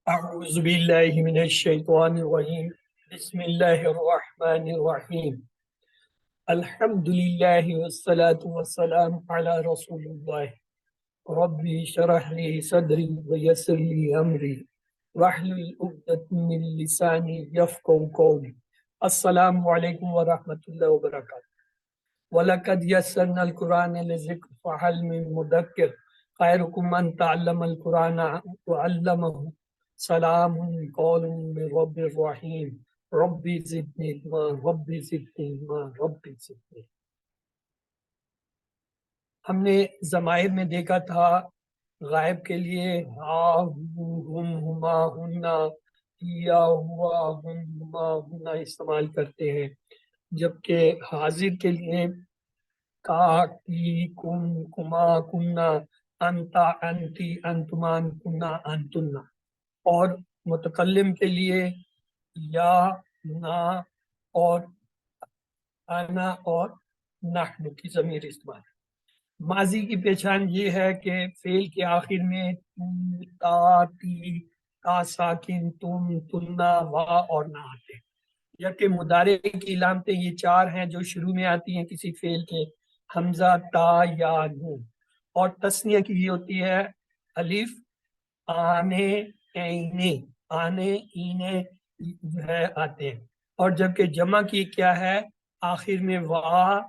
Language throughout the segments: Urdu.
أعوذ بالله من الشيطان الرجيم بسم الله الرحمن الرحيم الحمد لله والصلاة والسلام على رسول الله ربي اشرح لي صدري ويسر لي أمري واحلل عقدة من لساني يفقهوا قولي السلام عليكم ورحمة الله وبركاته وَلَقَدْ يَسَّرْنَا الْقُرْآنَ لِلذِّكْرِ فَهَلْ مِن مُّدَّكِّرٍ خَيْرُكُم مَّن تَعَلَّمَ الْقُرْآنَ وَعَلَّمَهُ سلام قول من رب الرحیم ربی زدنی علما ربی زدنی علما ربی زدنی. ہم نے ضمائر میں دیکھا تھا غائب کے لیے ہا ہم ہما ہننا یا ہوا ہم ہما ہننا استعمال کرتے ہیں، جبکہ حاضر کے لیے کا کی کم کما کننا انتا انتی انتمان کننا انتنا، اور متکلم کے لیے یا نا اور انا اور نحن کی ضمیر استعمال. ماضی کی پہچان یہ ہے کہ فعل کے آخر میں تو تا تی کا ساکن تم تننا وا اور نہ آتے، جبکہ مضارع کی علامتیں یہ چار ہیں جو شروع میں آتی ہیں کسی فعل کے، حمزہ تا یا نون، اور تثنیہ کی یہ ہوتی ہے الف آنے اینے آنے اینے جو ہے آتے ہیں، اور جبکہ جمع کی کیا ہے آخر میں وا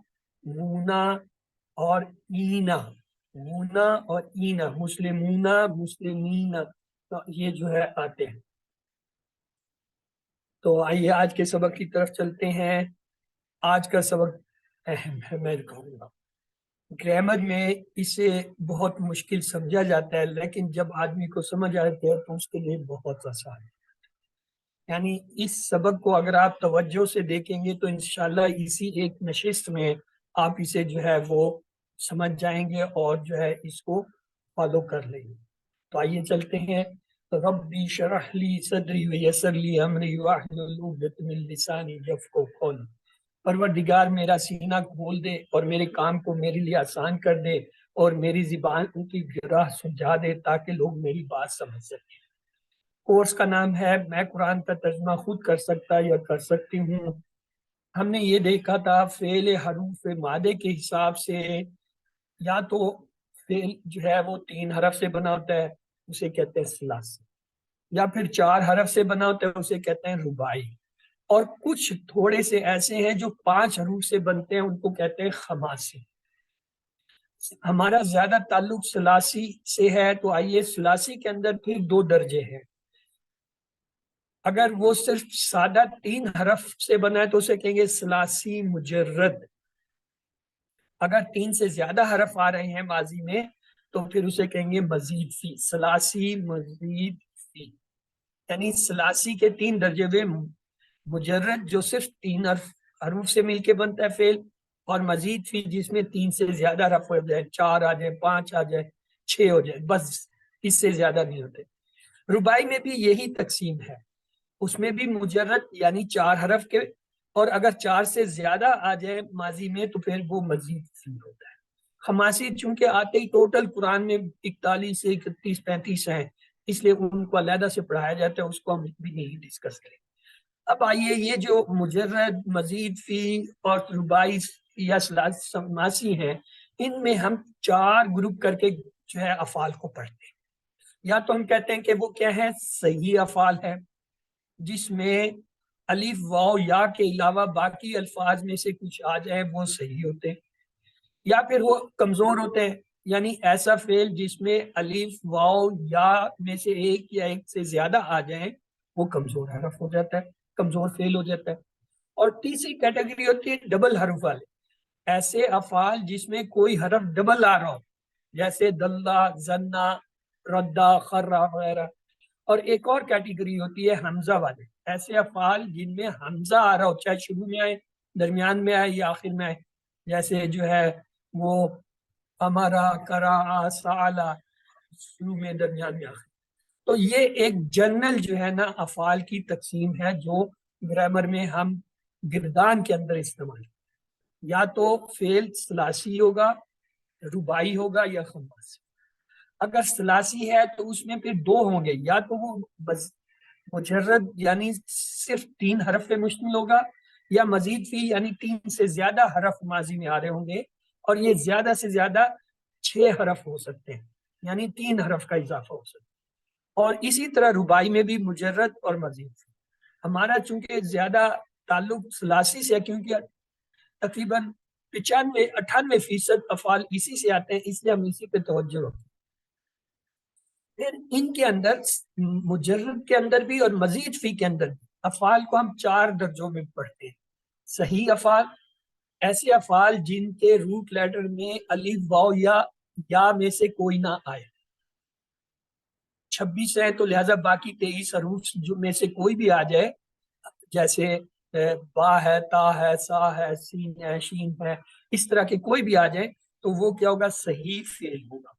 مونا اور اینا، مونا اور اینا، مسلمونا مسلمینا، تو یہ جو ہے آتے ہیں. تو آئیے آج کے سبق کی طرف چلتے ہیں. آج کا سبق اہم ہے، میں کہوں گا گرامر میں اسے بہت مشکل سمجھا جاتا ہے، لیکن جب آدمی کو سمجھ آتے ہے تو اس کے لیے بہت آسان ہے. یعنی اس سبق کو اگر آپ توجہ سے دیکھیں گے تو انشاءاللہ اسی ایک نشست میں آپ اسے جو ہے وہ سمجھ جائیں گے اور جو ہے اس کو فالو کر لیں گے. تو آئیے چلتے ہیں. ربی شرح لی صدری ویسر لی امری واحلل عقدۃ من لسانی یفقهوا قولی. پروردگار میرا سینہ کھول دے اور میرے کام کو میرے لیے آسان کر دے اور میری زبان کی گراہ سلجھا دے تاکہ لوگ میری بات سمجھ سکیں. کورس کا نام ہے میں قرآن کا ترجمہ خود کر سکتا یا کر سکتی ہوں. ہم نے یہ دیکھا تھا فعل حروف مادے کے حساب سے یا تو فعل جو ہے وہ 3 حرف سے بنا ہوتا ہے، اسے کہتے ہیں ثلاثی، یا پھر 4 حرف سے بنا ہوتا ہے، اسے کہتے ہیں رباعی، اور کچھ تھوڑے سے ایسے ہیں جو 5 حروف سے بنتے ہیں، ان کو کہتے ہیں خماسی. ہمارا زیادہ تعلق ثلاثی سے ہے، تو آئیے ثلاثی کے اندر پھر 2 درجے ہیں. اگر وہ صرف سادہ 3 حرف سے بنا ہے تو اسے کہیں گے ثلاثی مجرد. اگر 3 سے زیادہ حرف آ رہے ہیں ماضی میں تو پھر اسے کہیں گے مزید فی، ثلاثی مزید فی. یعنی ثلاثی کے 3 درجے ہوئے، مجرد جو صرف 3 حروف سے مل کے بنتا ہے فعل، اور مزید فی جس میں 3 سے زیادہ حرف ہو جائے، 4 آ جائے، 5 آ جائے، 6 ہو جائے، بس اس سے زیادہ نہیں ہوتے. رباعی میں بھی یہی تقسیم ہے، اس میں بھی مجرد یعنی 4 حرف کے، اور اگر 4 سے زیادہ آ جائے ماضی میں تو پھر وہ مزید فی ہوتا ہے. خماسی چونکہ آتے ہی ٹوٹل قرآن میں 41 سے 31 35 ہیں، اس لیے ان کو علیحدہ سے پڑھایا جاتا ہے، اس کو ہم بھی نہیں ڈسکس کریں. اب آئیے یہ جو مجرد، مزید فی اور رباعی یا خماسی ہیں، ان میں ہم 4 گروپ کر کے جو ہے افعال کو پڑھتے ہیں. یا تو ہم کہتے ہیں کہ وہ کیا ہے صحیح افعال ہے جس میں الف واو یا کے علاوہ باقی الفاظ میں سے کچھ آ جائے وہ صحیح ہوتے ہیں، یا پھر وہ کمزور ہوتے ہیں، یعنی ایسا فعل جس میں الف واو یا میں سے ایک یا ایک سے زیادہ آ جائیں وہ کمزور حرف ہو جاتا ہے، کمزور فعل ہو جاتا ہے. اور تیسری کیٹیگری ہوتی ہے ڈبل حرف والے، ایسے افعال جس میں کوئی حرف ڈبل آ رہا ہو، جیسے دلہ، زنا، ردا، خرا وغیرہ. اور ایک اور کیٹیگری ہوتی ہے حمزہ والے، ایسے افعال جن میں حمزہ آ رہا ہو، چاہے شروع میں آئے، درمیان میں آئے یا آخر میں آئے، جیسے جو ہے وہ امرا، کرا، سالا، شروع میں، درمیان میں، آخر. تو یہ ایک جنرل جو ہے نا افعال کی تقسیم ہے جو گرامر میں ہم گردان کے اندر استعمال کرتے ہیں. یا تو فعل ثلاثی ہوگا، رباعی ہوگا یا خماسی. اگر ثلاثی ہے تو اس میں پھر دو ہوں گے، یا تو وہ مجرد یعنی صرف 3 حرف پہ مشتمل ہوگا، یا مزید فی یعنی 3 سے زیادہ حرف ماضی میں آ رہے ہوں گے، اور یہ زیادہ سے زیادہ 6 حرف ہو سکتے ہیں، یعنی 3 حرف کا اضافہ ہو سکتا ہے۔ اور اسی طرح ربائی میں بھی مجرد اور مزید فی۔ ہمارا چونکہ زیادہ تعلق ثلاثی سے ہے، کیونکہ تقریباً 95-98% افعال اسی سے آتے ہیں، اس لیے ہم اسی پہ توجہ ہوتے ہیں۔ پھر ان کے اندر مجرد کے اندر بھی اور مزید فی کے اندر بھی افعال کو ہم 4 درجوں میں پڑھتے ہیں۔ صحیح افعال، ایسے افعال جن کے روٹ لیٹر میں الف واو یا میں سے کوئی نہ آئے، 26 ہیں تو لہذا باقی 23 حروف جو میں سے کوئی بھی آ جائے، جیسے با ہے، تا ہے، سا ہے، سین ہے، شین ہے، اس طرح کے کوئی بھی آ جائے تو وہ کیا ہوگا؟ صحیح فعل ہوگا۔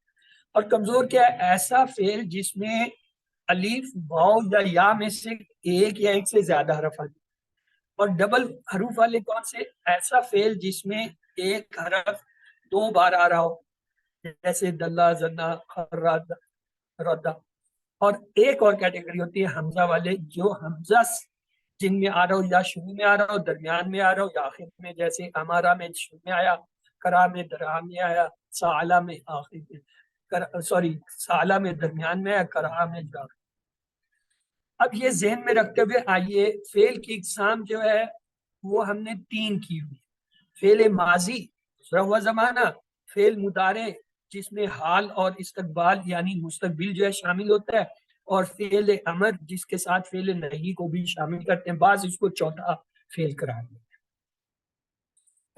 اور کمزور کیا ہے؟ ایسا فعل جس میں الف واو یا میں سے ایک یا ایک سے زیادہ حرف آ جائے۔ اور ڈبل حروف والے کون سے؟ ایسا فعل جس میں ایک حرف 2 بار آ رہا ہو، جیسے دلہ، زنا، خرا، ردا۔ اور ایک اور کیٹیگری ہوتی ہے حمزہ والے، جو حمزہ جن میں آ رہا ہو، یا شروع میں آ رہا ہو، درمیان میں آ رہا ہو، یا آخر میں، جیسے ہمارا میں شروع میں آیا، کرا میں، درا میں آیا، سالہ میں آخر میں، سالہ میں درمیان میں آیا، کرا میں جا۔ اب یہ ذہن میں رکھتے ہوئے آئیے فعل کی اقسام جو ہے وہ ہم نے 3 کی ہوئی۔ فعل ماضی گزرا ہوا زمانہ، فعل مضارع جس میں حال اور استقبال یعنی مستقبل جو ہے شامل ہوتا ہے، اور فعل امر جس کے ساتھ فعل نہیں کو بھی شامل کرتے ہیں، بعض اس کو چوتھا فعل قرار دیتے ہیں۔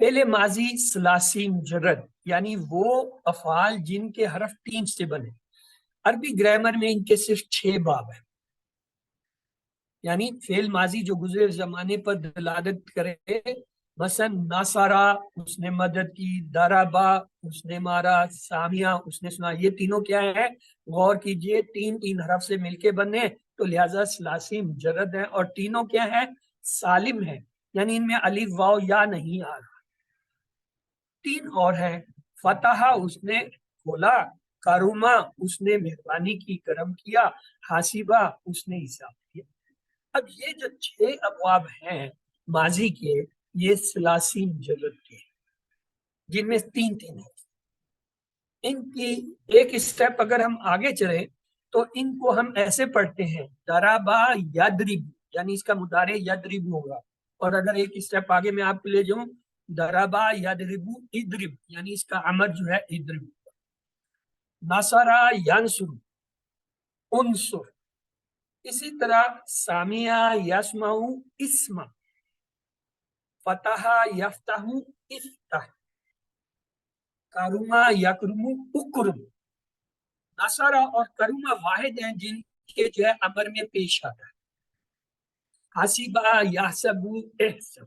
فعل ماضی ثلاثی مجرد یعنی وہ افعال جن کے حرف 3 سے بنے۔ عربی گرامر میں ان کے صرف 6 باب ہیں، یعنی فعل ماضی جو گزرے زمانے پر دلالت کرے، مثلا ناصرا اس نے مدد کی، دربا اس نے مارا، سامیہ اس نے سنا، یہ تینوں کیا ہے؟ غور کیجئے، 3 حرف سے مل کے بنے تو لہذا ثلاثی مجرد ہیں، اور تینوں کیا ہے؟ سالم ہیں، یعنی ان میں الف واو یا نہیں آ رہا۔ 3 اور ہیں، فتح اس نے کھولا، کاروما اس نے مہربانی کی، کرم کیا، حاسبہ اس نے حساب کیا۔ اب یہ جو 6 ابواب ہیں ماضی کے، یہ ثلاثی مجرد کے ہیں، جن میں 3 ہیں۔ ان کی ایک اسٹیپ اگر ہم آگے چلیں تو ان کو ہم ایسے پڑھتے ہیں، دربا یدرب، یعنی اس کا مضارع یدرب ہوگا۔ اور اگر ایک اسٹیپ آگے میں آپ کو لے جاؤں، دربا یدرب ادرب، یعنی اس کا امر جو ہے ادرب۔ نصرا ینصر انصر۔ اسی طرح سامیہ یسمع اسمع، فتح یفتح افتح، کرما یکرم اکرم۔ نصرہ اور کرما واحد ہیں جن کے جو ہے امر میں پیش آتا ہے، حسبہ یحسب احسب۔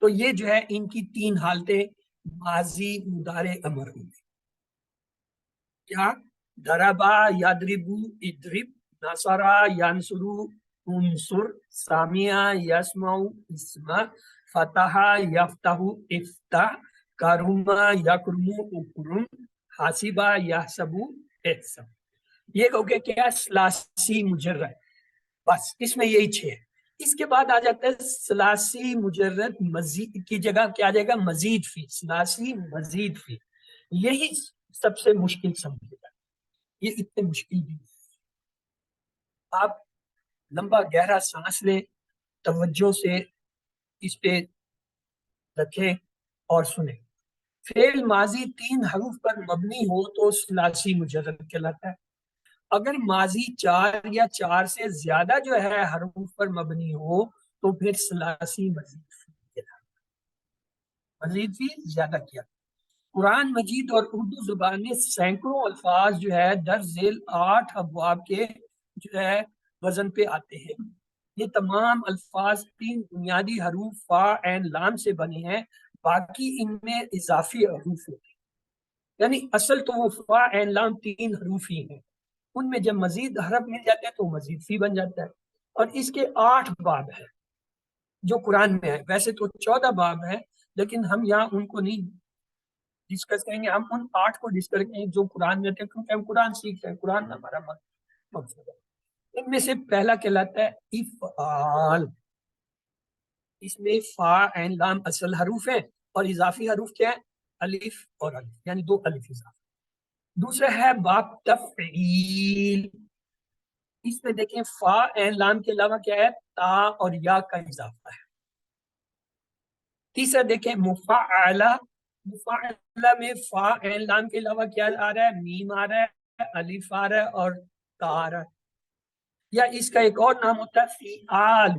تو یہ جو ہے ان کی 3 حالتیں ماضی مضارع امر میں، کیا؟ دربا یضرب اضرب، نصرہ ینصر انصر، سامیہ یسمع اسمع، فتح یفتح افتح، کرما یکرم اکرم، حاسبہ یحسب احسب۔ یہ ہو گیا کیا؟ ثلاثی مجرد۔ بس اس میں یہی 6 ہے۔ اس کے بعد آ جاتا ہے ثلاثی مجرد مزید کی جگہ کیا آ جائے گا؟ مزید فی، ثلاثی مزید فی۔ یہی سب سے مشکل سمجھے گا، یہ اتنے مشکل بھی نہیں۔ آپ لمبا گہرا سانس لیں، توجہ سے اس پہ رکھیں اور سنیں۔ فعل ماضی 3 حروف پر مبنی ہو تو ثلاثی مجرد کہلاتا ہے۔ اگر ماضی 4 یا 4 سے زیادہ جو ہے حروف پر مبنی ہو تو پھر ثلاثی مزید فی کہلاتا ہے۔ مزید فی زیادہ کیا۔ قرآن مجید اور اردو زبان میں سینکڑوں الفاظ جو ہے در ذیل 8 ابواب کے جو ہے وزن پہ آتے ہیں۔ یہ تمام الفاظ 3 بنیادی حروف فا عین لام سے بنے ہیں، باقی ان میں اضافی حروف ہوتے ہیں، یعنی اصل تو وہ فا عین لام 3 حروف ہی ہیں، ان میں جب مزید حرف مل جاتے ہیں تو مزید فی بن جاتا ہے۔ اور اس کے 8 باب ہیں جو قرآن میں ہے، ویسے تو 14 باب ہیں لیکن ہم یہاں ان کو نہیں ڈسکس کریں گے. ہم ان 8 کو ڈسکس کریں گے جو قرآن میں تھے, کیونکہ ہم قرآن سیکھ رہے ہیں, قرآن ہمارا مقصد ہے. ان میں سے پہلا کہلاتا ہے افعال. اس میں فا عین لام اصل حروف ہیں اور اضافی حروف کیا ہے؟ الف اور الف, یعنی 2 الف اضافی. دوسرا ہے باب تفعیل. اس میں دیکھیں فا عین لام کے علاوہ کیا ہے؟ تا اور یا کا اضافہ ہے. تیسرا دیکھیں مفعلہ. مفعلہ میں فا عین لام کے علاوہ کیا آ رہا ہے؟ میم آ رہا ہے, الف آ رہا ہے اور تا آ رہا ہے. یا اس کا ایک اور نام ہوتا ہے فعال.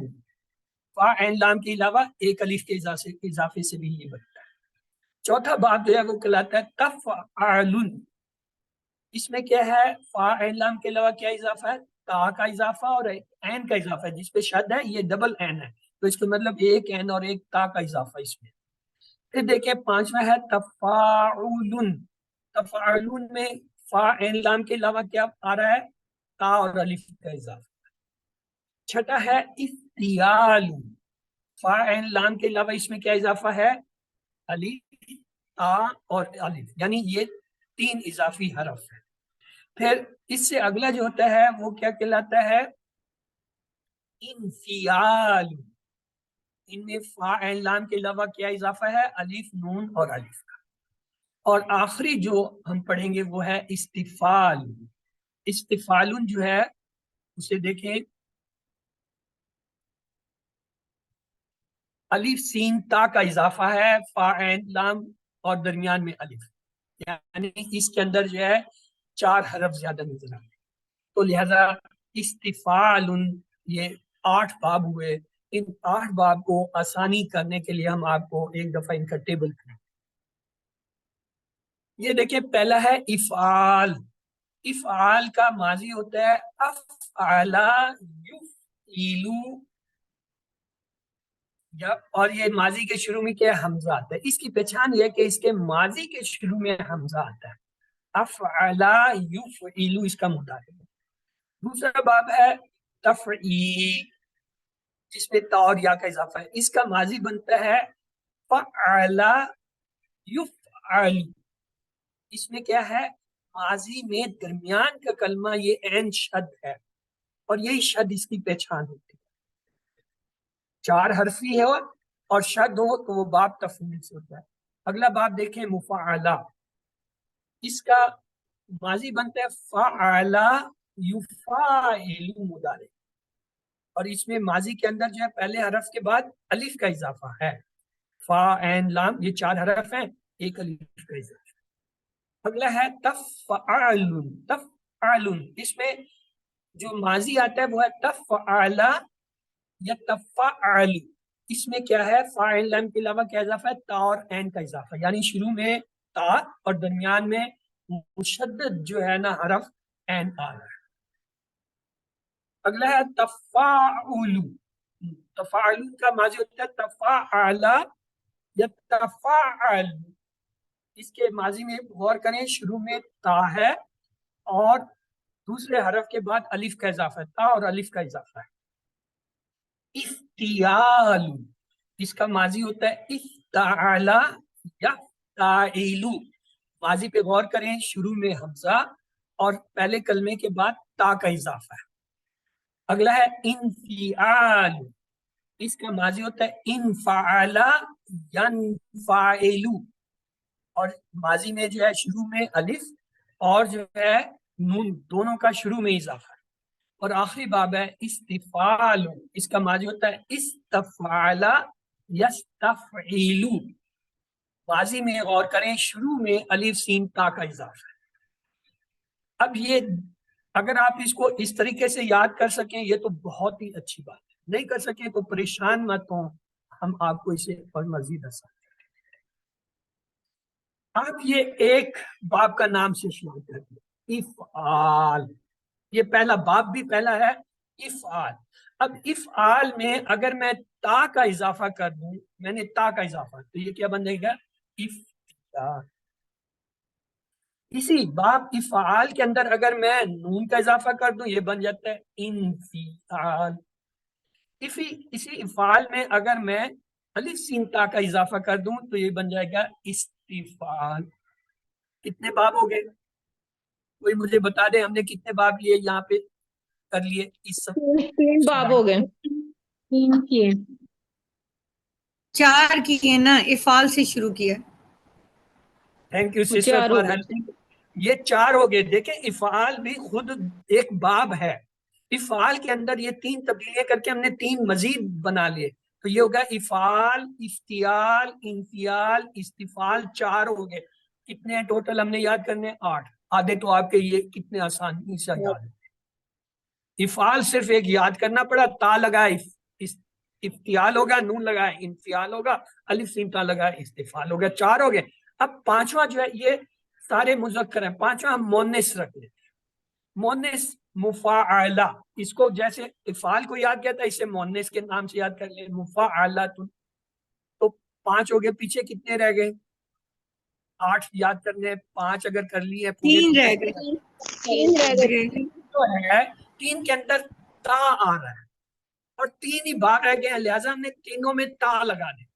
فا عین لام کے علاوہ ایک الف کے اضافے سے بھی یہ بنتا ہے. چوتھا باب جو ہے وہ کہلاتا ہے تفعال. اس میں کیا ہے؟ فا عین لام کے علاوہ کیا اضافہ ہے؟ تا کا اضافہ اور عین کا اضافہ ہے. جس پہ شد ہے یہ ڈبل عین ہے, تو اس کا مطلب ایک عین اور ایک تا کا اضافہ اس میں. پھر دیکھیں پانچواں ہے تفاعل. تفاعل میں فا عین لام کے علاوہ کیا آ رہا ہے؟ تا اور الف کا اضافہ. چھٹا ہے افتیال. فا عین لام کے علاوہ اس میں کیا اضافہ ہے؟ الف, تا اور الف, یعنی یہ 3 اضافی حرف ہے. پھر اس سے اگلا جو ہوتا ہے وہ کیا کہلاتا ہے؟ انفیال. ان میں فا عین لام کے علاوہ کیا اضافہ ہے؟ الف, نون اور الف کا. اور آخری جو ہم پڑھیں گے وہ ہے استفال. استفال جو ہے اسے دیکھیں, الف سین تا کا اضافہ ہے, فا عین لام اور درمیان میں الف, یعنی اس کے اندر جو ہے 4 حرف زیادہ نظر آتے. تو لہذا استفال یہ 8 باب ہوئے. ان 8 باب کو آسانی کرنے کے لیے ہم آپ کو ایک دفعہ ان کا ٹیبل کریں. یہ دیکھیں پہلا ہے افعال. افعال کا ماضی ہوتا ہے افعلا یفعلو, اور یہ ماضی کے شروع میں کیا حمزہ آتا ہے. اس کی پہچان یہ ہے کہ اس کے ماضی کے شروع میں حمزہ آتا ہے. افعلا یفعلو اس کا مضارع ہے. دوسرا باب ہے تفعیل, جس میں تا اور یا کا اضافہ ہے. اس کا ماضی بنتا ہے فعلا یفعل. اس میں کیا ہے؟ ماضی میں درمیان کا کلمہ یہ عین شد ہے, اور یہی شد اس کی پہچان ہوتی ہے. 4 حرفی ہے اور شد ہو تو وہ باب تفعیل سے ہوتا ہے. اگلا باب دیکھیں مفعلہ. اس کا ماضی بنتا ہے فعلا یفعل مضارع, اور اس میں ماضی کے اندر جو ہے پہلے حرف کے بعد الف کا اضافہ ہے. فا عین لام یہ 4 حرف ہیں, ایک الف کا اضافہ. اگلا ہے تفعل. تفعل اس میں جو ماضی آتا ہے وہ ہے تفعل یا تفعل. اس میں کیا ہے؟ فا عین لام کے علاوہ کیا اضافہ ہے؟ تا اور عین کا اضافہ, یعنی شروع میں تا اور درمیان میں مشدد جو ہے نا حرف عین آ رہا ہے. اگلا ہے تفاعل. تفاعل کا ماضی ہوتا ہے تفاعل یا تفاعل. اس کے ماضی میں غور کریں, شروع میں تا ہے اور دوسرے حرف کے بعد الف کا اضافہ ہے, تا اور الف کا اضافہ ہے. افتیال. اس کا ماضی ہوتا ہے افتعال یا فاعل. ماضی پہ غور کریں, شروع میں حمزہ اور پہلے کلمے کے بعد تا کا اضافہ ہے. اگلا ہے انفعال. اس کا ماضی ہوتا ہے انفعل ینفعل, اور ماضی میں جو ہے شروع میں الف اور جو ہے نون, دونوں کا شروع میں اضافہ ہے. اور آخری باب ہے استفعال. اس کا ماضی ہوتا ہے استفعل یستفعل. ماضی میں غور کریں, شروع میں الف سین تا کا اضافہ ہے. اب یہ اگر آپ اس کو اس طریقے سے یاد کر سکیں یہ تو بہت ہی اچھی بات ہے, نہیں کر سکیں تو پریشان مت ہوں, ہم آپ کو اسے اور مزید آسان. آپ یہ ایک باب کا نام سے شروع کر دیں, افعال. یہ پہلا باب بھی پہلا ہے افعال. اب افعال میں اگر میں تا کا اضافہ کر دوں, میں نے تا کا اضافہ, تو یہ کیا بن جائے گا؟ افتعال. اسی باب افعال کے اندر اگر میں نون کا اضافہ کر دوں یہ بن جاتا ہے انفعال. اسی افعال میں اگر میں الف سین تا کا اضافہ کر دوں تو یہ بن جائے گا استفعال. کتنے باب ہو گئے؟ کوئی مجھے بتا دے ہم نے کتنے باب لیے یہاں پہ کر لیے اس 3 باب ہو گئے، 3 کیے، 4 کیے نا، افعال سے شروع کیا. Thank you sister 4 who for گئے. ہیلپنگ. یہ 4 ہو گئے. دیکھیں افعال بھی خود ایک باب ہے. افعال کے اندر یہ 3 تبدیلیاں کر کے ہم نے 3 مزید بنا لیے. تو یہ ہوگا افعال، افتعال، انفعال، استفعال. 4 ہو گئے. کتنے ہیں ٹوٹل ہم نے یاد کرنے؟ 8. آدھے تو آپ کے یہ کتنے آسانی سے یاد ہے. افعال صرف ایک یاد کرنا پڑا، تا لگا افتعال ہوگا، نون لگا انفعال ہوگا، الف سین تا لگا استفعال ہوگا. 4 ہو گئے. اب 5واں جو ہے یہ سارے مذکر ہیں. 5واں ہم مونس رکھ لیتے ہیں. مونس مفاعلہ، اس کو جیسے افعال کو یاد کیا تھا اسے مونس کے نام سے یاد کر لیں، مفاعلۃ. تو 5 ہو گئے. پیچھے کتنے رہ گئے؟ 8 یاد کرنے. 5 اگر کر لیے پورے 3 تو رہ کتنے گئے. 3 رہ گئے. جو ہے 3 کے اندر تا آ رہا ہے اور 3 ہی باب رہ گئے ہیں، لہٰذا ہم نے تینوں میں تا لگا دیں.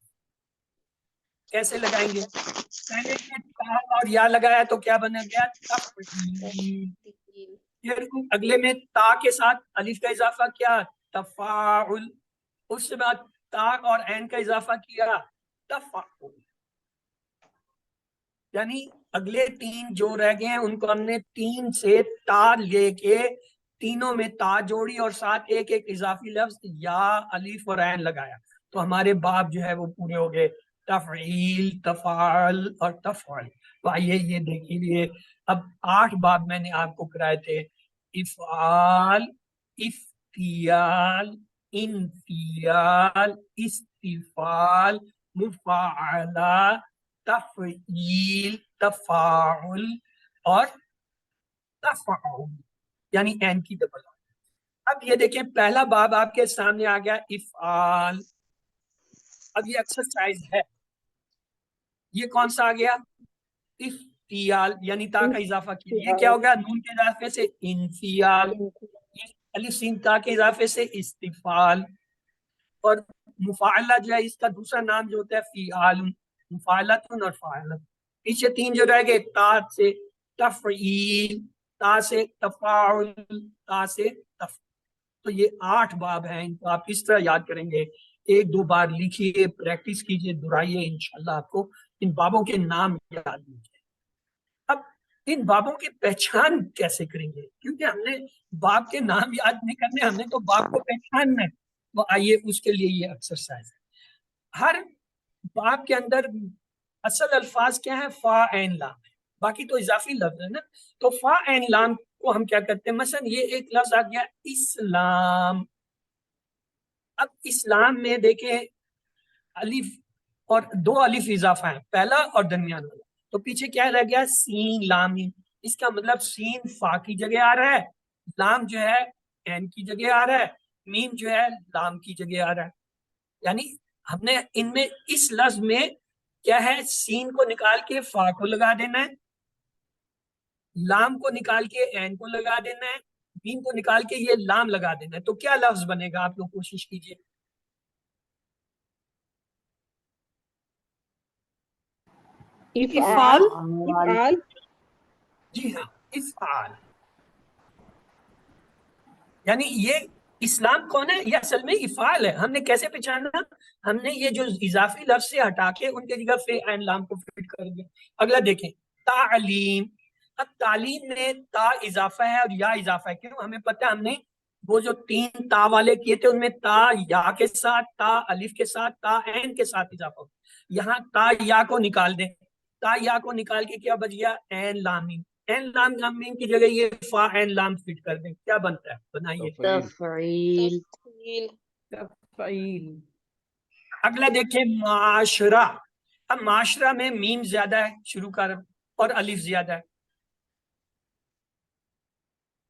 کیسے لگائیں گے؟ پہلے میں تا اور یا لگایا تو کیا بنا گیا؟ تفعیل. پھر اگلے میں تا کے ساتھ الف کا اضافہ کیا؟ تفاعل. اس کے بعد تا اور عین کا اضافہ کیا؟ تفعل. یعنی اگلے 3 جو رہ گئے ہیں ان کو ہم نے 3 سے تا لے کے تینوں میں تا جوڑی اور ساتھ ایک ایک اضافی لفظ یا الف اور عین لگایا تو ہمارے باب جو ہے وہ پورے ہو گئے. تفعیل، تفعل اور تفعل. تو آئیے یہ دیکھیے اب 8 باب میں نے آپ کو کرائے تھے. افعال، افتعال، انفعال، استفعال، مفاعلہ، تفعیل، تفاعل اور تفعل، یعنی این کی ڈبل. اب یہ دیکھیں پہلا باب آپ کے سامنے آ گیا افعال. اب یہ ایکسرسائز ہے. یہ کون سا آ گیا؟ افتعال، یعنی تا کا اضافہ کیا. یہ کیا ہوگا؟ نون کے اضافے سے انفعال، الف سین تا کے اضافے سے استفعال. اور مفاعلہ جو ہے اس کا دوسرا نام جو ہوتا ہے فعال، مفاعلۃ اور فاعلۃ. پیچھے 3 جو رہ گئے تا سے تفعیل، تا سے تفاعل، تا سے تفعیل. تو یہ 8 باب ہیں. ان کو آپ اس طرح یاد کریں گے. 1-2 بار لکھیے، پریکٹس کیجیے، دہرائیے، انشاءاللہ آپ کو ان بابوں کے نام یاد ہو جائے. اب ان بابوں کی پہچان کیسے کریں گے؟ کیونکہ ہم نے باب کے نام یاد نہیں کرنے، ہم نے تو باب کو پہچاننا ہے. تو آئیے اس کے لیے یہ ایکسرسائز ہے. ہر باب کے اندر اصل الفاظ کیا ہے؟ فا عین لام. باقی تو اضافی لفظ ہے نا. تو فا عین لام کو ہم کیا کرتے ہیں؟ مثلا یہ ایک لفظ آ گیا اسلام. اب اسلام میں دیکھیں الف اور 2 الف اضافہ ہیں، پہلا اور درمیان والا. تو پیچھے کیا رہ گیا؟ سین لام. اس کا مطلب سین فا کی جگہ آ رہا ہے، لام جو ہے عین کی جگہ آ رہا ہے، میم جو ہے لام کی جگہ آ رہا ہے. یعنی ہم نے ان میں اس لفظ میں کیا ہے؟ سین کو نکال کے فا کو لگا دینا ہے، لام کو نکال کے عین کو لگا دینا ہے، میم کو نکال کے یہ لام لگا دینا ہے. تو کیا لفظ بنے گا؟ آپ لوگ کوشش کیجئے. افعال. افعال. جی ہاں، افعال. یعنی یہ اسلام کون ہے؟ یہ اصل میں افعال ہے. ہم نے کیسے پہچانا؟ ہم نے یہ جو اضافی لفظ سے ہٹا کے ان کے جگہ فے عین لام کو فٹ کر دیا. اگلا دیکھیں تعلیم. اب تعلیم میں تا اضافہ ہے اور یا اضافہ ہے. کیوں؟ ہمیں پتہ ہے ہم نے وہ جو 3 تا والے کیے تھے ان میں تا یا کے ساتھ، تا الف کے ساتھ، تا عین کے ساتھ اضافہ ہو. یہاں تا یا کو نکال دیں. تا یا کو نکال کے کیا بچ گیا؟ عین لام میم. عین لام لام میم کی جگہ یہ فا عین لام فٹ کر دیں. کیا بنتا ہے؟ بنائیے. تفعیل. تفعیل. اگلا دیکھیں معاشرہ. اب معاشرہ میں میم زیادہ ہے شروع کا اور الف زیادہ ہے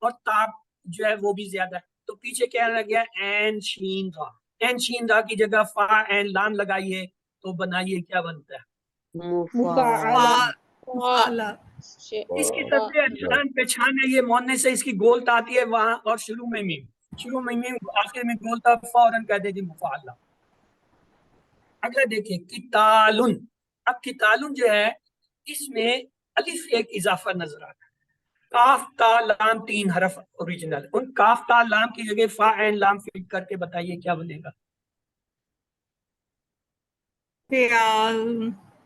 اور تا جو ہے وہ بھی زیادہ ہے. تو پیچھے کیا رہ گیا؟ عین شین را. عین شین را کی جگہ فا عین لام لگائیے تو بنائیے. کیا بنتا ہے؟ مفاعلہ. مفعلہ. اس کی سب سے پہچان ہے یہ موننے سے اس کی گول تا آتی ہے وہاں اور شروع میں میم، شروع میں میم، آخر میں گول تا، فوراً کہہ دے جی مفعلہ. اگلا دیکھیں کتالن. اب کتالن جو ہے اس میں الف ایک اضافہ نظر آتا ہے. کاف تا لام 3 حرف اوریجنل, ان کاف تا لام کی جگہ فا عین لام فٹ کر کے بتائیے کیا بنے گا. فعال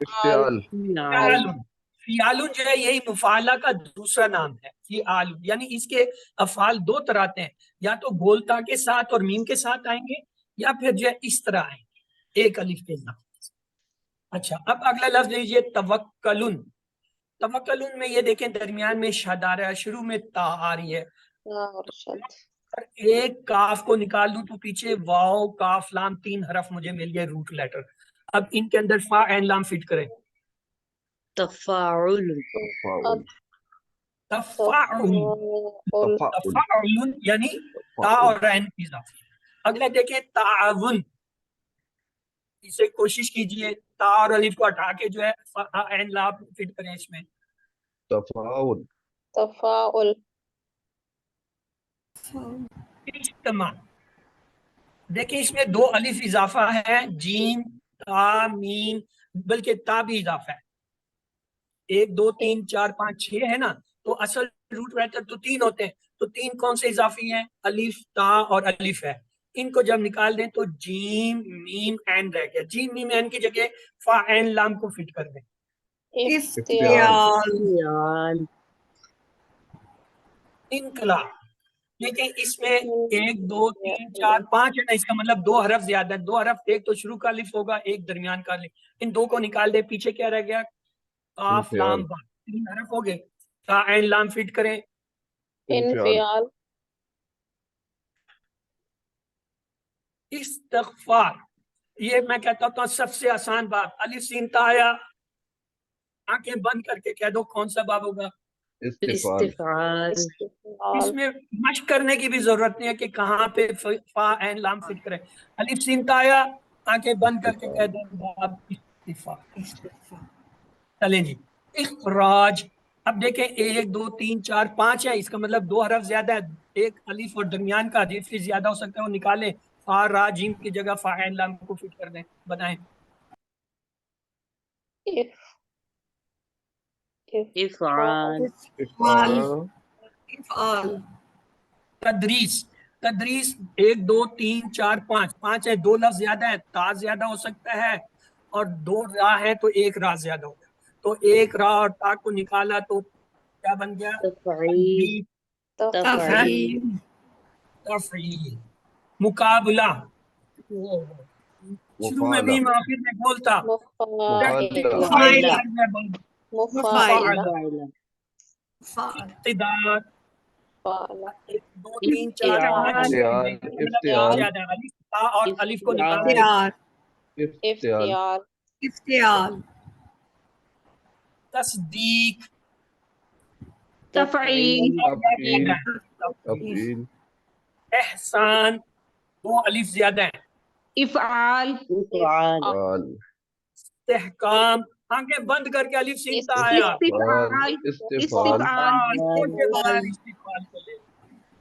افتعال فیالن, فیالن جو ہے یہی مفعلہ کا دوسرا نام ہے. فیال یعنی اس کے افعال دو طرح ہیں, یا تو گولتا کے ساتھ اور میم کے ساتھ آئیں گے, یا پھر جو ہے اس طرح آئیں گے ایک الف کے ساتھ. اچھا, اب اگلا لفظ لیجیے توکلن. توکلن میں یہ دیکھیں درمیان میں شد آ رہا ہے, شروع میں تا آ رہی ہے. اگر ایک کاف کو نکال دوں تو پیچھے واو کاف لام 3 حرف مجھے مل گئے روٹ لیٹر. اب ان کے اندر فا عین لام فٹ کریں. تفاعل تفاعل تفاعل, تفاعل تفاعل یعنی تا اور عین کی اضافہ. اگلا دیکھیں تعاون, اسے کوشش کیجئے تا اور الف کو ہٹا کے جو ہے فا عین لام فٹ کریں اس میں. تفاعل تفاعل اجتماع, دیکھیں اس میں 2 الف اضافہ ہے, جیم تا میم, بلکہ تا بھی اضافہ ہے. 1 2 3 4 5 6 ہے نا, تو اصل روٹ لیٹر تو 3 ہوتے ہیں, تو 3 کون سے اضافی ہیں, الف تا اور الف ہے. ان کو جب نکال دیں تو جیم میم عین رہ گیا. جیم میم عین کی جگہ فا عین لام کو فٹ کر دیں. افتعال افتعال انقلاب, لیکن اس میں 1 2 3 4 5 ہے نا, اس کا مطلب 2 حرف زیادہ ہے. 2 حرف, ایک تو شروع کا الف ہوگا, ایک درمیان کا الف. ان 2 کو نکال دیں, پیچھے کیا رہ گیا, قاف لام با, 3 حرف ہو گئے. فا عین لام فٹ کریں. انفعال استغفار, یہ میں کہتا ہوں سب سے آسان بات. الف سین تا آیا, آنکھیں بند کر کے کہہ دو کون سا باب ہوگا. استفعال اس میں مشق کرنے کی بھی ضرورت نہیں ہے کہ کہاں پہ فا عین لام فٹ کریں. الف سین تا آیا, آنکھیں بند کر کے کہہ دیں باب استغفار. چلیں جی, اخراج. اب دیکھیں 1 2 3 4 5 ہے, اس کا مطلب 2 حرف زیادہ ہے, ایک الف اور درمیان کا الف زیادہ ہو سکتا ہے, وہ نکالیں. فا را جیم کی جگہ فا عین لام کو فٹ کر دیں. بتائیں. افعال افعال افعال تدریس, تدریس 1 2 3 4 5 5 ہے, 2 لفظ زیادہ ہے, تا زیادہ ہو سکتا ہے, اور 2 را ہے تو 1 را زیادہ ہوگا. تو 1 را اور تا کو نکالا تو کیا بن گیا, تفعیل تفعیل تفعیل. مقابلہ, شروع میں بھی آخر میں بولتا. مفاعلہ مفاعلہ فعال اقتدار, فعل 1 2 3 4 افتعال افتعال اور الف کو نکال دیں. افتعال افتعال افتعال تصدیق, تفعیل تفعیل احسان, 2 الف زیادہ ہیں. افعال استفعال استحکام, آنکھیں بند کر کے الف سینتا آیا. استفعال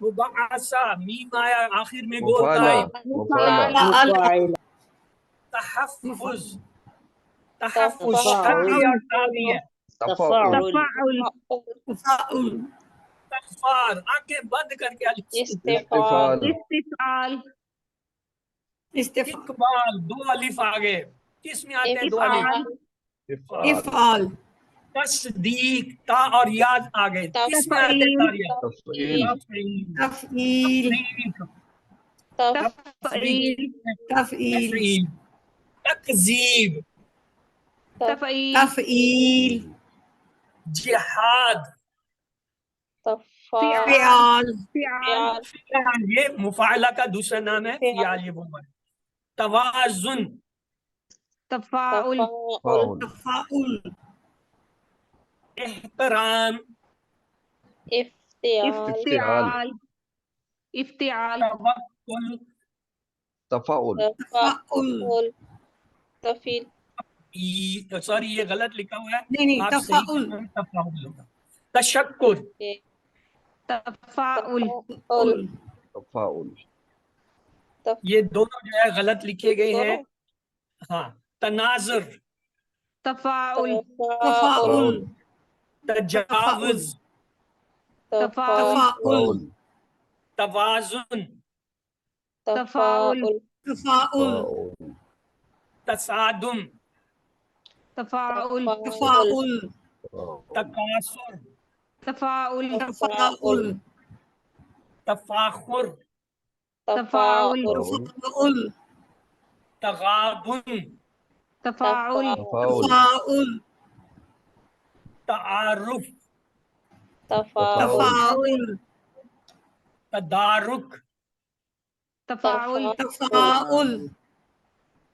مبعثہ, میم آیا آخر میں بولتا ہے. مفعلہ تحفظ, تحفظ شرعی اور تعوی ہے. تفاعل تفاعل تغفار, آنکھیں بند کر کے الف سینتا. استفعال استفعال اقبال, 2 الف آگے, کس میں آتے ہیں 2 الف. افعال افعال تصدیق, تا اور یاد آگے, کس میں آتے ہیں تاریہ. تفعیل تفعیل تفعیل تفعیل تکذیب, تفعیل جہاد. فعال یہ مفاعلہ کا دوسرا نام ہے فعال. یہ وہ ہے. توازن, تفاعل تفاعل احترام, افتعال توکل, تفاعل تفاعل سوری یہ غلط لکھا ہوا ہے, نہیں آپ صحیح تفاعل کہہ رہے ہیں, تفاعل ہوگا. تشکر, تفاعل تفاعل یہ دونوں جو ہے غلط لکھے گئے ہیں. ہاں, تناظر, تفاعل تفاعل تجاوز، تفاؤل فاؤل توازن، تفاؤل تفاؤل فاؤل تصادم، تفاؤل تفاؤل تکاثر، تفاؤل تفاؤل تفاخر، تفاؤل تفاؤل تغابن، تفاؤل تفاؤل تفاؤل تعارف، تفاؤل تفاؤل تدارک، تفاؤل تفاؤل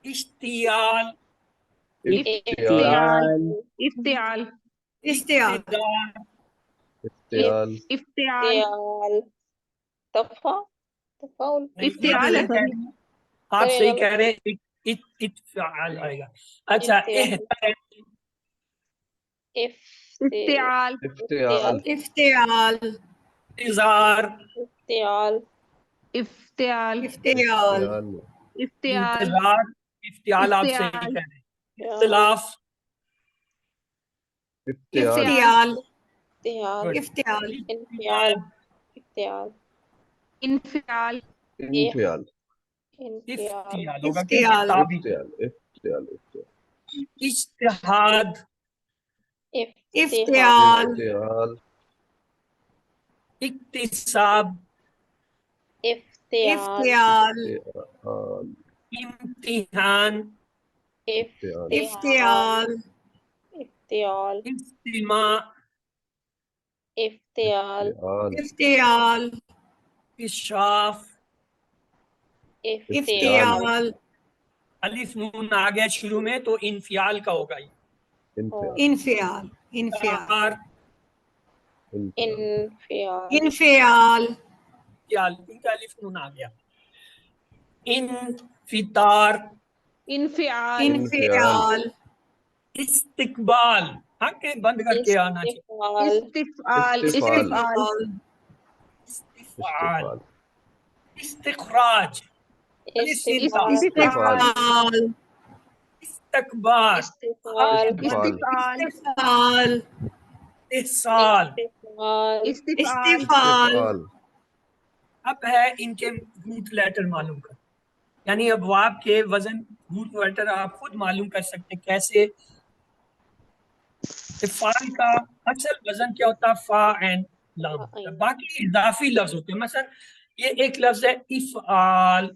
اشتیال، افتعال افتعال اشتعال اقتدار، افتعال افتعال افتعال ہے سر آپ صحیح کہہ رہے ہیں، اتفعال آئے گا. اچھا افتعال افتعال افتعال اظہار، افتعال افتعال افتعال افتعال انتظار، افتعال آپ صحیح افتعال کہہ رہے ہیں. اختلاف، افتعال افتعال افتعال انفعال، انفعال انفعال افتعال ہوگا افتعال کیونکہ تابع. افتعال افتعال اجتہاد، افتعال افتعال اکتساب، افتعال افتعال امتحان، افتعال استماع، افتعال افتعال اشراف. افتعال الف نون آ گیا شروع میں تو انفعال کا ہوگا یہ. انفعال انفعال انفعال قرار، انفعال انفعال انفعال ان کا الف نون آ گیا. انفطار، انفعال انفعال استقبال، آنکھیں بند کر کے آنا چاہیے. استفعال استفعال استفعال استفعال، استفعال استخراج، الف سین تا. استفعال استفعال استکبار، آنکھیں بند. استفعال استفعال احسال. استفعال استفعال اب ہے ان کے روٹ لیٹر معلوم کر، یعنی ابواب کے وزن روٹ لیٹر آپ خود معلوم کر سکتے ہیں کیسے. افعال کا اصل وزن کیا ہوتا ہے؟ فا اینڈ لام. باقی اضافی لفظ ہوتے ہیں. مثلا یہ ایک لفظ ہے افعال.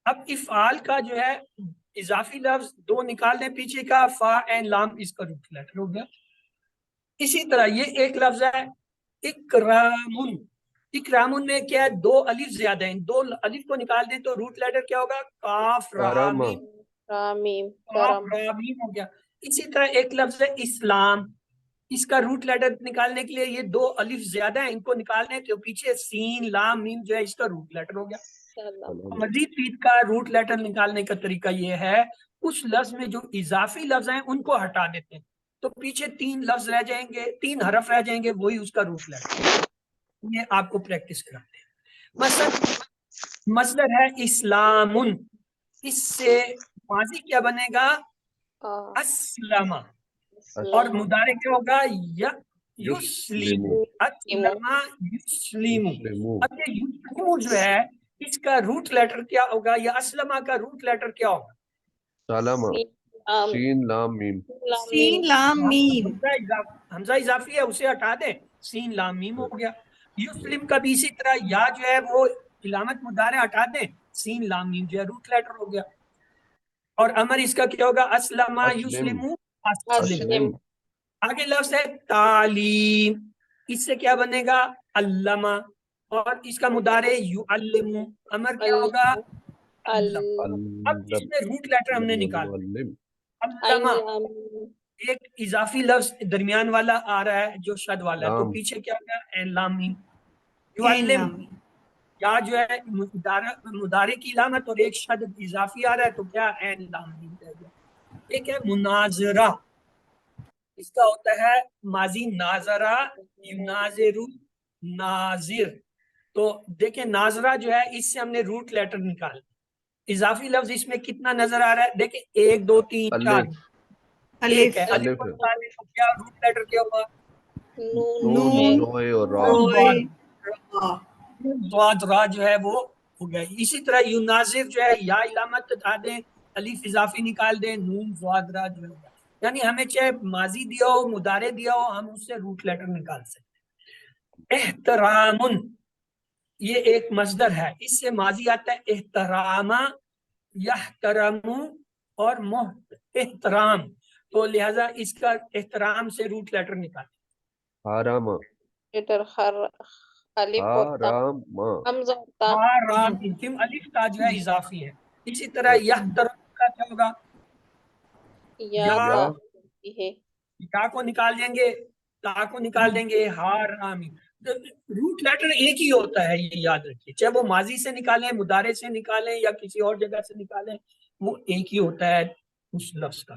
اب افعال کا جو ہے اضافی لفظ دو نکال دیں پیچھے کا، فا اینڈ لام اس کا روٹ لیٹر ہو گیا. اسی طرح یہ ایک لفظ ہے اکرامن. اکرامن میں کیا ہے؟ دو الف زیادہ ہیں، دو الف کو نکال دیں تو روٹ لیٹر کیا ہوگا؟ کاف را کرم میم. کاف را میم ہو گیا. اسی طرح ایک لفظ ہے اسلام. اس کا روٹ لیٹر نکالنے کے لیے یہ دو الف زیادہ ہیں، ان کو نکال دیں تو پیچھے سین لام میم جو ہے اس کا روٹ لیٹر ہو گیا. مزید پید کا روٹ لیٹر نکالنے کا طریقہ یہ ہے، اس لفظ میں جو اضافی لفظ ہیں ان کو ہٹا دیتے ہیں تو پیچھے تین لفظ رہ جائیں گے، تین حرف رہ جائیں گے، وہی اس کا روٹ لیٹر. یہ آپ کو پریکٹس کراتے ہیں. مثلا مصدر ہے اسلام، اس سے ماضی کیا بنے گا؟ اسلم. اور مضارع کیا ہوگا؟ یسلم. اسلم یسلم. اب یہ یسلم جو ہے اس کا روٹ لیٹر کیا ہوگا؟ یا اسلمہ کا روٹ لیٹر کیا ہوگا؟ سلامہ سین لام میم سین لام میم حمزہ اضافی ہے اسے ہٹا دیں، سین لام میم ہو گیا. یسلم کا بھی اسی طرح یا جو ہے وہ علامت مضارع ہٹا دیں، سین لام میم جو ہے روٹ لیٹر ہو گیا. اور امر اس کا کیا ہوگا؟ اسلم یسلم اسلم. اسلم آگے لفظ ہے تعلیم، اس سے کیا بنے گا؟ علمہ. اور اس کا مضارع یعلم. امر کیا ہوگا؟ علم. اب اس میں روٹ لیٹر ہم نے نکالا. علمہ ایک اضافی لفظ درمیان والا آ رہا ہے جو شد والا ہے تو لام. پیچھے کیا ہوگا؟ عین لام میم. عین یعلم لام میم یا جو ہے مضارع کی علامت اور ایک شد اضافی آ رہا ہے تو کیا؟ عین لام میم رہ گیا. ایک ہے مناظرہ، اس کا ہوتا ہے ماضی ناظرہ یناظر ناظر. تو دیکھیں ناظرہ جو ہے اس سے ہم نے روٹ لیٹر نکالا. اضافی لفظ اس میں کتنا نظر آ رہا ہے؟ دیکھیں 1 2 3 4 الف ایک ہے الف الف. کیا روٹ لیٹر کیا ہوا؟ نون نوئے اور را روئے را ضاد را جو ہے وہ ہو گیا. اسی طرح یوناظر جو ہے یا علامت ہٹا دیں, الف اضافی نکال دیں, نون ضاد را جو ہے, یعنی ہمیں چاہے ماضی دیا ہو مضارع دیا ہو ہم اس سے روٹ لیٹر نکال سکتے ہیں. احترام یہ ایک مصدر ہے, اس سے ماضی آتا ہے احترام, یحترم اور احترام, تو لہذا اس کا احترام سے روٹ لیٹر نکال. حرام حرام رام کیوں الف تا جو ہے اضافی ہے. اسی طرح یحترم کا کیا ہوگا, یا تا کو نکال دیں گے, تا کو نکال دیں گے, حرامی. روٹ لیٹر ایک ہی ہوتا ہے, یہ یاد رکھیے, چاہے وہ ماضی سے نکالیں مضارع سے نکالیں یا کسی اور جگہ سے نکالیں, وہ ایک ہی ہوتا ہے اس لفظ کا.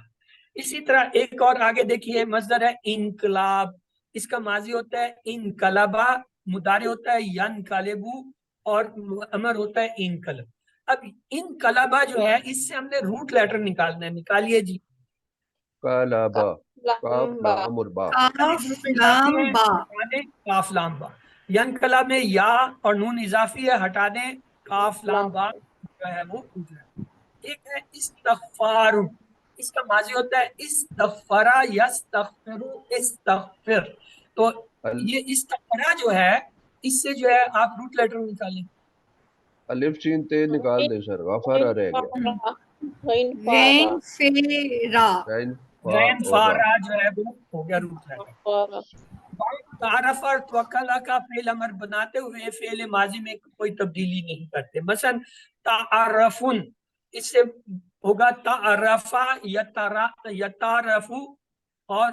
اسی طرح ایک اور آگے دیکھیے مصدر ہے انقلاب, اس کا ماضی ہوتا ہے انقلبا, مضارع ہوتا ہے ینقلبو اور امر ہوتا ہے انقلب. اب انقلبا جو ہے اس سے ہم نے روٹ لیٹر نکالنا ہے, نکالیے جی. کالابا کاف لام اور با کاف لام با ہٹا دیں کاف لام با. ینقلب میں یا اور نون اضافی ہے, ہٹا دیں کاف لام با جو ہے وہ روٹ لیٹر. ایک ہے استغفار, اس کا ماضی ہوتا ہے استغفرا یستغفرو استغفر, تو یہ استغفرا جو ہے اس سے جو ہے آپ روٹ لیٹر نکالیں. الف چین تے نکال دیں سر, غفارہ رہ گیا, غین فیرا غین فا غین اور را. فارا جو ہے وہ ہو گیا روٹ لیٹر. تعارف اور توکلا کا فعل امر بناتے ہوئے فعل ماضی میں کوئی تبدیلی نہیں کرتے. مثلا تعارفن, اس سے ہوگا تعرفا یتعرفو اور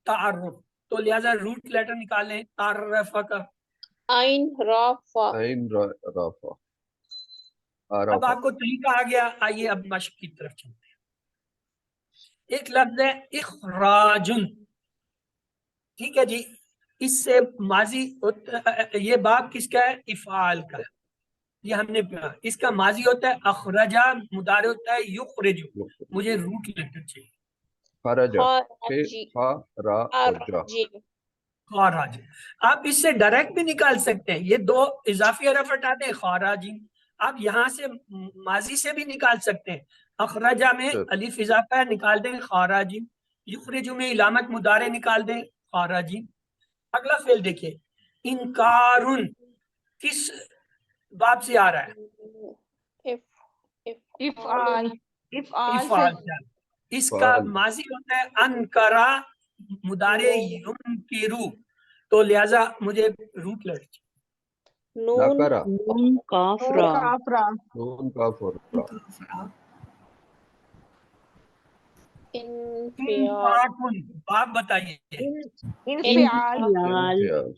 تعارف, تو لہذا روٹ لیٹر نکالیں تعرفا کا. عین را فا. عین رافا اب عرفا. آپ کو طریقہ آ گیا, آئیے اب مشق کی طرف چلتے ہیں. ایک لفظ ہے اخراجن, ٹھیک ہے جی, اس سے ماضی یہ باب کس کا ہے, افعال کا, یہ ہم نے پڑھا. اس کا ماضی ہوتا ہے اخرجا, مضارع ہوتا ہے یخرج. مجھے روٹ لیٹر چاہیے. خرجا خارجی خا را اور جا. جی خراج, آپ اس سے ڈائریکٹ بھی نکال سکتے ہیں, یہ دو اضافی حرف ہٹا دیں خراجی. آپ یہاں سے ماضی سے بھی نکال سکتے ہیں. اخرجا میں الف اضافہ ہے, نکال دیں خراجی. یخرج میں علامت مضارع نکال دیں خراجی. اگلا فعل دیکھیے انکارن, کس باب سے آ رہا ہے, افعال افعال سے افعال سے. اس کا فعال. ماضی ہوتا ہے انکرا, مضارع ینکرو, تو لہذا مجھے روٹ لیٹر. نون ناکرا نون کاف نون را کاف را نون کاف اور را. انفعال باب بتائیے انفعال انفعال انفعال.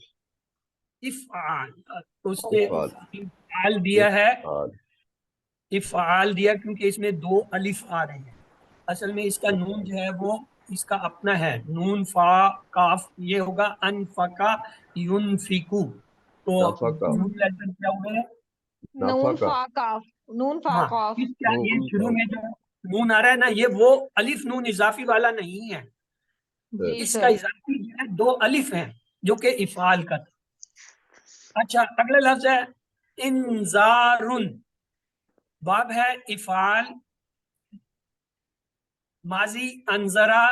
افعال, اس نے افعال. افعال دیا ہے, افعال. افعال دیا کیونکہ اس میں دو الف آ رہے ہیں. اصل میں اس کا نون جو ہے وہ اس کا اپنا ہے, نون فا کاف, یہ ہوگا انفقا ینفقو, تو نفقا. روٹ لیٹر کیا ہوئے ہیں. نون نفقا. فا کاف نون فا ہاں, قاف اس کا یہ نون شروع کاف. میں جو نون آ رہا ہے نا, یہ وہ الف نون اضافی والا نہیں ہے. جی اس سر کا اضافی جو ہے دو الف ہیں جو کہ افعال کا تھا. اچھا اگلا لفظ ہے انذارن, باب ہے افعال, ماضی انذرا,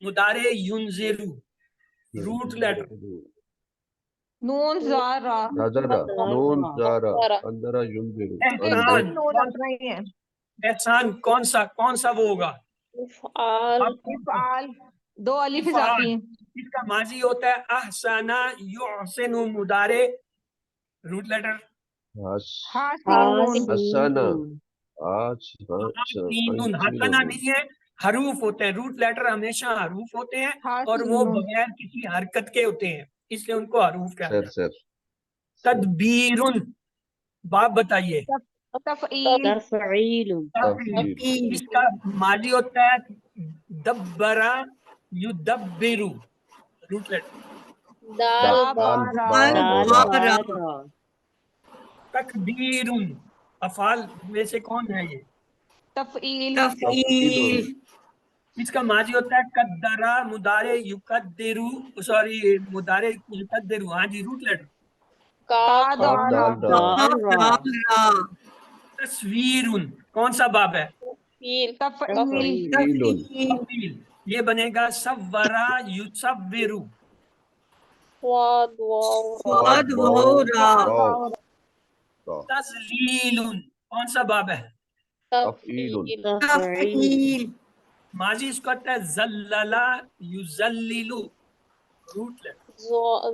مضارع ینذرو, روٹ لیٹر نون زارا نظرا نون زارا اندرا ينذر احسان. نون اپنا ہی ہے احسان کون سا وہ ہوگا, افعال آپ کو افعال دو الف افعال. اضافی ہیں اس کا ماضی ہوتا ہے احسنا یحسن, مضارع روٹ لیٹر حاسنون حسنا. حسینون. حسنا نہیں ہے, حروف ہوتے ہیں, روٹ لیٹر ہمیشہ حروف ہوتے ہیں اور وہ حاسنون بغیر کسی حرکت کے ہوتے ہیں, اس لیے ان کو حروف کہتے سر ہیں. سر تدبیرن, باب بتائیے. تفعیل تفعیل تفعیل. اس کا ماضی ہوتا ہے دبرا یدبرو, روٹ لیٹر دال دال بارا دال با بارا تکبیر. افعال میں سے کون ہے یہ, تفعیل تفعیل اس کا ماضی ہوتا ہے قدرا مدارے یقدرو سوری مدارے یقدرو ہاں جی روٹ لیٹر قاد قاف دال را دال را تصویر کون سا باب ہے تفعیل تفعیل تفعیل یہ بنے گا صورا یصورو صاد واو صاد واو را را تذلیل کون سا باب ہے تفعیل تفعیل ماضی اس کو ہوتا ہے زللا یذللو روٹ لیٹر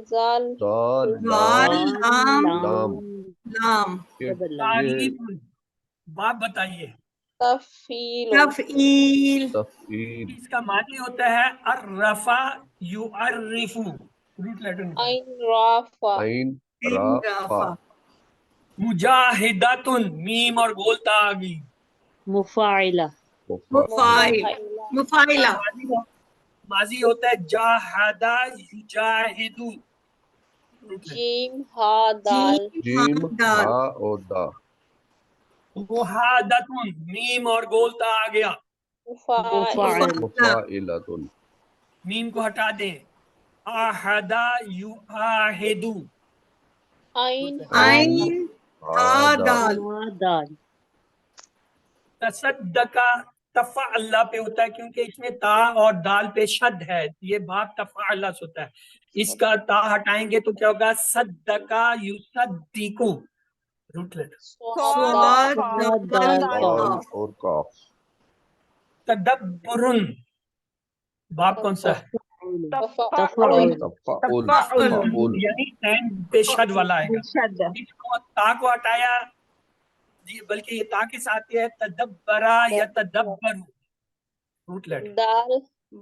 زال دال زال لام لام لام یہ تعریف باب بتائیے تفعیل تفعیل تفعیل اس کا معنی ہوتا ہے الرفع یعرف روٹ لیٹر عین رافع عین را فا مجاہدۃ میم اور بولتا آگی مفاعلہ مفاعل مفاعلہ ماضی ہوتا ہے جاہدہ یجاہدو جیم ہا دال جیم دال ہا اور دا محادۃ میم اور بولتا آ گیا مفاعل مفاعلۃ میم کو ہٹا دیں آہدہ یعاہدو عین عین ہا دال دال تصدقہ تفعل پہ ہوتا ہے کیونکہ اس میں تا اور دال پہ شد ہے یہ باب تفعل سے ہوتا ہے اس کا تا ہٹائیں گے تو کیا ہوگا صدقہ یصدقو روٹ لیٹر صاد دال دال اور کاف تدبر باب کون سا ہے تفعل تفعل یعنی عین پہ شد والا آئے گا شد اس کو تا کو ہٹایا جی بلکہ یہ تا کے ساتھ یہ ہے تدبرا یا تدبر روٹ لیٹر دال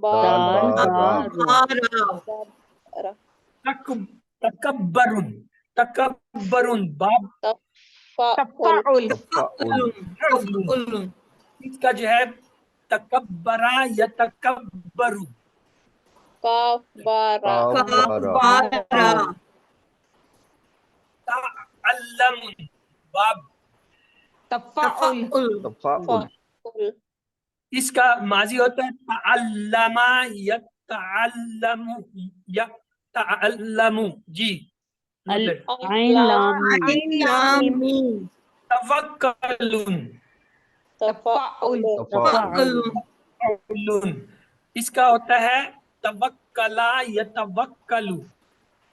با دال با را را را تکبر تکبر باب تفعل تفعل تفعل اس کا جو ہے تکبرا یا تکبر کاف بارا کاف را بارا تعلم باب تفعل تفعل فعل اس کا ماضی ہوتا ہے تعلم یتعلم یتعلم جی عین لام عین لام میم توکل تفعل تفعل اس کا ہوتا ہے توکلا یتوکلو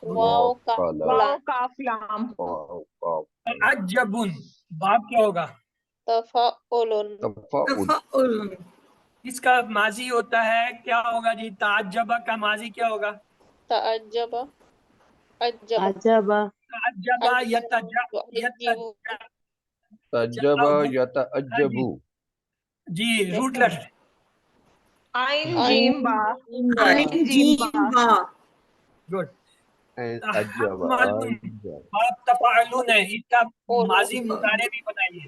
واو کاف کالا لام کاف لام کاف تعجب باب کیا ہوگا تفعل تفعل تفعل اس کا ماضی ہوتا ہے کیا ہوگا جی تعجب کا ماضی کیا ہوگا تعجب عجب عجب تعجب تعجب یتعجب جی روٹ لیٹر عین جیم با عین جیم با گڈ عجب آپ تفعلون ہے اس کا ماضی مضارع بھی بنائیے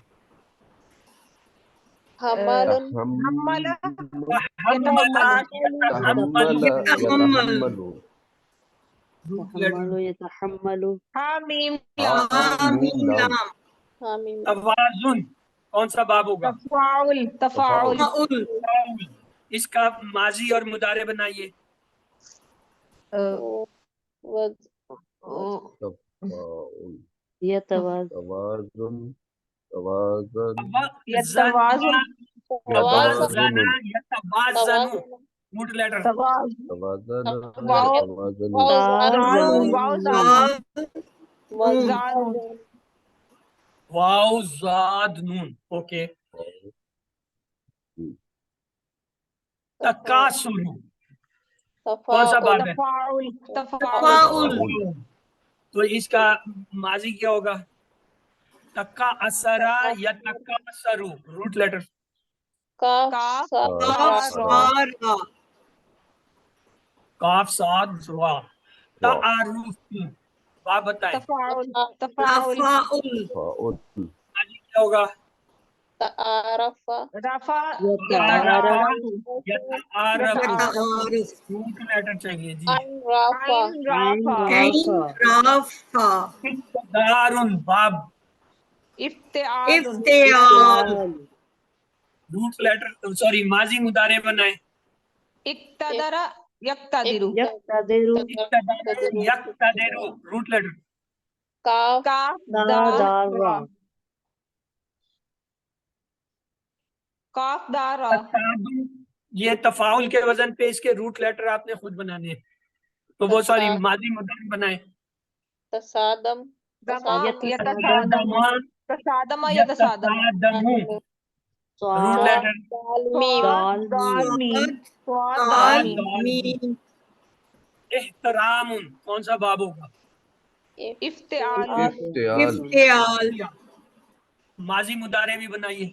حمل حمل تحمل يتحمل تحمل يتحمل حامیم میم لام حامیم توازن کون سا باب ہوگا تفاعل تفاعل تفعل اس کا ماضی اور مضارع بنائیے يتوازن توازن توازن يتوازن توازن يتوازن روٹ لیٹر توازن واو توازن وزاد واو زاد نون اوکے تکاسل کون سا باب ہے تفاعل تو اس کا ماضی کیا ہوگا تکا اسرا یا تکا سرو روٹ لیٹر کاف را کاف صاد را تعارف باب بتائیں تفاعل تفعل ماضی کیا ہوگا تعارف رفع یتعارف تعارف روٹ لیٹر چاہیے جی عین رفع عین رافع اقتدار باب افتعال افتعال روٹ لیٹر سوری ماضی مضارع بنائیں اقتدر يقتدر يقتدر یقتدر روٹ لیٹر کاف دار کاف دار تصادم، یہ تفاعل کے وزن پہ اس کے روٹ لیٹر آپ نے خود بنانے ہیں، تو وہ سوری ماضی مضارع بنائیں. تصادم تصادم، تصادم يتصادم یتصادم، روٹ لیٹر دال میم احترام، کون سا باب ہوگا؟ افتعال افتعال ماضی مضارع بھی بنائیے.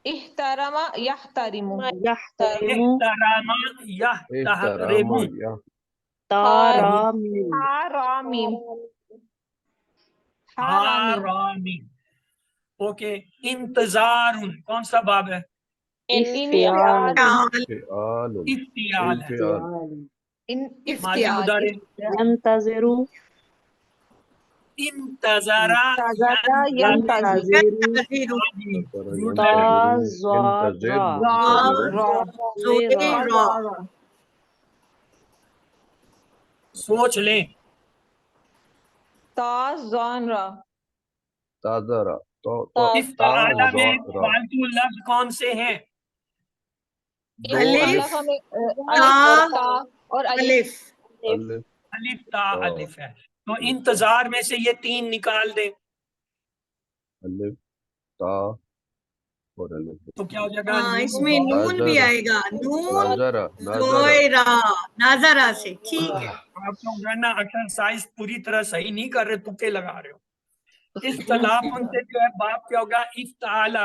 احترم يحترم يحترم احترام یحترم، تارام حرامیم حرامی. اوکے. انتظار، کون سا باب ہے؟ افتعال افتعال ہے. ماضی افتعال مضارع ينتظر انتظر ينتظر سوچ لیں. تازارا استعارہ میں فالتو لفظ کون سے ہیں؟ الف اور الف الف تا الف ہے. تو انتظار میں سے یہ تین نکال دیں الف تا اور الف. تو کیا ہو جائے گا؟ ہاں اس میں نون بھی آئے گا، نون ناظرہ زوئرہ ناظرہ سے. ٹھیک ہے. آپ لوگ جو ہے نا ایکسرسائز پوری طرح صحیح نہیں کر رہے، تکے لگا رہے ہو. اختلاف ان سے جو ہے باب کیا ہوگا؟ افتعال،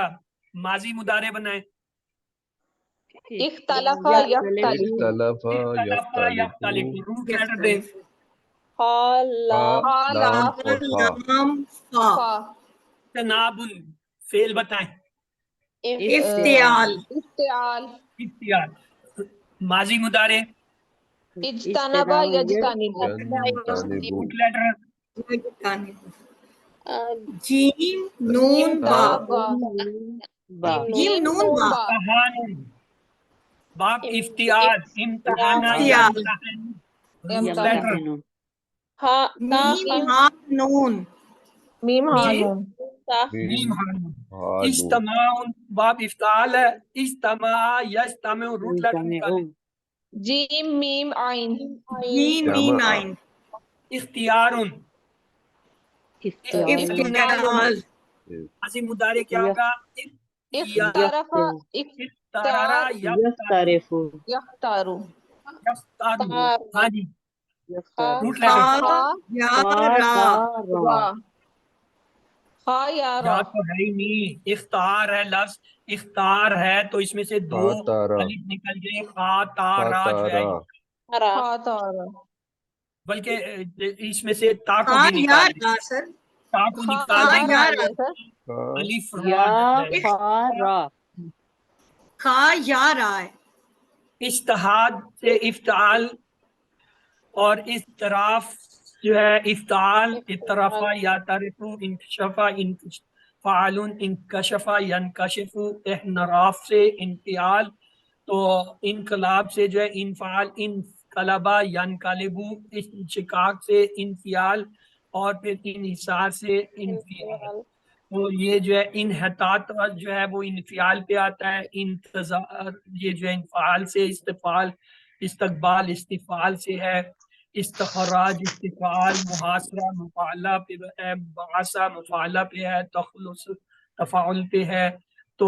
ماضی مضارع بنائیں. اختلف اختلف یختلف، روٹ لیٹر دیں. لام اور فا. لام فا تناب، فعل بتائیں. افتعال افتعال، ماضی مضارع. اجتنب یجتنب روٹ لیٹر جیم نون با جیم نون با امتحان، باب افتعال امتحان افتعال. روٹ لیٹر میم ہاں نون میم ہانون میم ہانون. اجتماع، باب افتعال ہے. اجتماع یجتمع، روٹ لیٹر نکالیں. جیم میم عین جیم میم عین اختیار، افتعال ماضی مضارع کیا ہوگا؟ اخترف اختارا يختلف یختارو یختارو. ہاں جی، روٹ خا لیٹر. یا را خا یا را یا تو ہے ہی نہیں، اختار ہے لفظ، اختار ہے تو اس میں سے دو خاتارا الف نکل گئے. خاتارا جو ہے، خا تارا بلکہ اس میں سے تا کو خا بھی یا نکال دیں. را سر تا کو خا نکال خا دیں گے. یا را را الف یا را ہے. فارا کھا یا را ہے. اجتہاد سے افتعال اور اضطراف جو ہے افتعال، اطرافہ یا طرف، انکشفہ فعال، انکشفہ ینکشف. احنراف سے انفعال، تو انقلاب سے جو ہے انفعال، انقلبہ ینقلبو. انشقاق سے انفعال، اور پھر انحصار سے انفعال. تو یہ جو ہے انحطاط جو ہے وہ انفعال پہ آتا ہے. انتظار یہ جو ہے انفعال سے، استفعال استقبال استفعال سے ہے. استخراج استفعال، محاصرہ مفعلہ پہ ہے، بعثہ مفعلہ پہ ہے، تخلص تفاعل پہ ہے. تو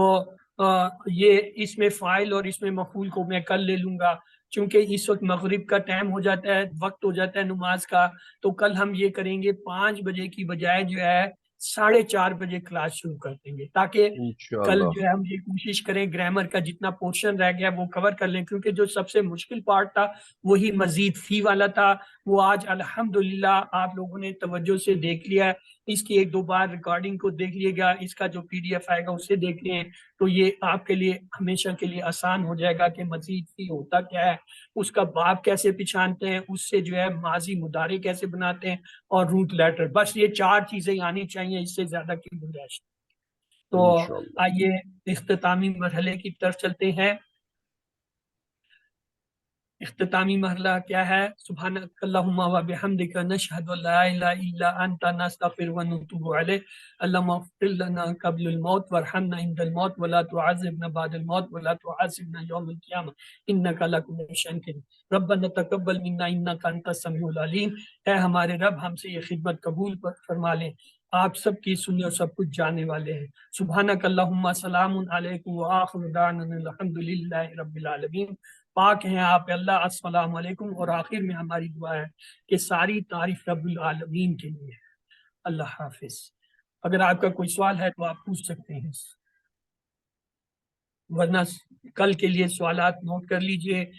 یہ اس میں فاعل اور اس میں مفعول کو میں کل لے لوں گا، چونکہ اس وقت مغرب کا ٹائم ہو جاتا ہے، وقت ہو جاتا ہے نماز کا. تو کل ہم یہ کریں گے 5 بجے کی بجائے جو ہے 4:30 بجے کلاس شروع کر دیں گے، تاکہ کل انشاءاللہ. جو ہے ہم یہ کوشش کریں گرامر کا جتنا پورشن رہ گیا وہ کور کر لیں، کیونکہ جو سب سے مشکل پارٹ تھا وہی مزید فی والا تھا. وہ آج الحمدللہ آپ لوگوں نے توجہ سے دیکھ لیا ہے. اس کی 1-2 بار ریکارڈنگ کو دیکھ لیے گا، اس کا جو PDF آئے گا اسے دیکھ لیں، تو یہ آپ کے لیے ہمیشہ کے لیے آسان ہو جائے گا کہ مزید فی ہوتا کیا ہے، اس کا باب کیسے پہچانتے ہیں، اس سے جو ہے ماضی مضارع کیسے بناتے ہیں، اور روٹ لیٹر. بس یہ 4 چیزیں آنی چاہیے، اس سے زیادہ کی گنجائش. تو انشاءاللہ. آئیے اختتامی مرحلے کی طرف چلتے ہیں. اختتامی مرحلہ کیا ہے؟ سبحانک اللہم و بحمدک نشہد ان لا الہ الا انت نستغفرک و نتوب الیک اللہم اغفر لنا قبل الموت وارحمنا عند الموت ولا تعذبنا بعد الموت ولا تحاسبنا یوم القیامہ انک علی کل شیء قدیر ربنا تقبل منا انک انت السمیع العلیم۔ اے ہمارے رب ہم سے یہ خدمت قبول فرما لیں، آپ سب کی سننے اور سب کچھ جاننے والے ہیں۔ سبحانک اللہم سلام علیکم وآخر دعوانا الحمدللہ رب العالمین۔ پاک ہیں آپ اللہ، السلام علیکم۔ اور آخر میں ہماری دعا ہے کہ ساری تعریف رب العالمین کے لیے ہے۔ اللہ حافظ۔ اگر آپ کا کوئی سوال ہے تو آپ پوچھ سکتے ہیں، ورنہ کل کے لیے سوالات نوٹ کر لیجئے۔